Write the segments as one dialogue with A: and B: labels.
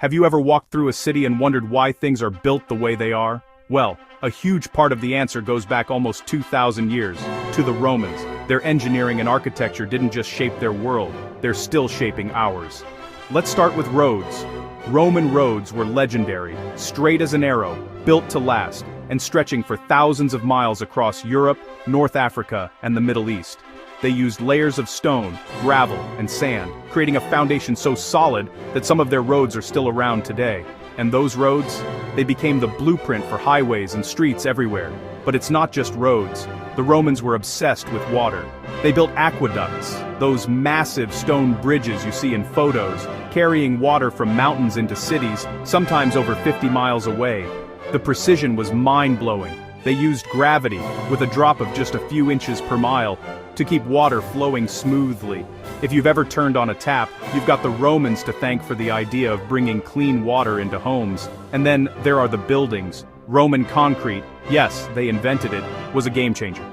A: Have you ever walked through a city and wondered why things are built the way they are? Well, a huge part of the answer goes back almost 2,000 years, to the Romans. Their engineering and architecture didn't just shape their world, they're still shaping ours. Let's start with roads. Roman roads were legendary, straight as an arrow, built to last, and stretching for thousands of miles across Europe, North Africa, and the Middle East. They used layers of stone, gravel, and sand, creating a foundation so solid that some of their roads are still around today. And those roads? They became the blueprint for highways and streets everywhere. But it's not just roads. The Romans were obsessed with water. They built aqueducts, those massive stone bridges you see in photos, carrying water from mountains into cities, sometimes over 50 miles away. The precision was mind-blowing. They used gravity, with a drop of just a few inches per mile, to keep water flowing smoothly. If you've ever turned on a tap, you've got the Romans to thank for the idea of bringing clean water into homes. And then there are the buildings. Roman concrete, yes, they invented it, was a game changer.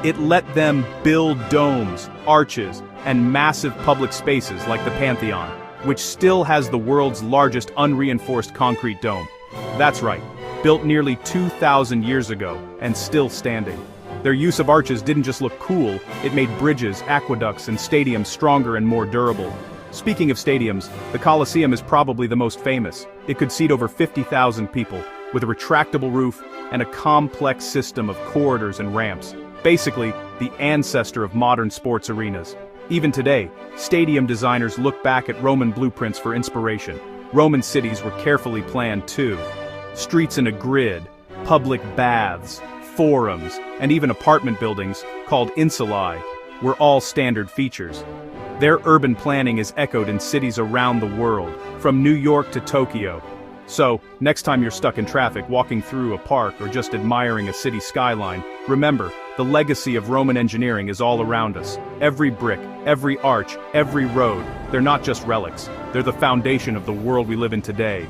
A: It let them build domes, arches, and massive public spaces like the Pantheon, which still has the world's largest unreinforced concrete dome. That's right, built nearly 2,000 years ago, and still standing. Their use of arches didn't just look cool, it made bridges, aqueducts, and stadiums stronger and more durable. Speaking of stadiums, the Colosseum is probably the most famous. It could seat over 50,000 people, with a retractable roof and a complex system of corridors and ramps. Basically, the ancestor of modern sports arenas. Even today, stadium designers look back at Roman blueprints for inspiration. Roman cities were carefully planned too. Streets in a grid, public baths, forums, and even apartment buildings, called insulae, were all standard features. Their urban planning is echoed in cities around the world, from New York to Tokyo. So, next time you're stuck in traffic walking through a park or just admiring a city skyline, remember, the legacy of Roman engineering is all around us. Every brick, every arch, every road, they're not just relics, they're the foundation of the world we live in today.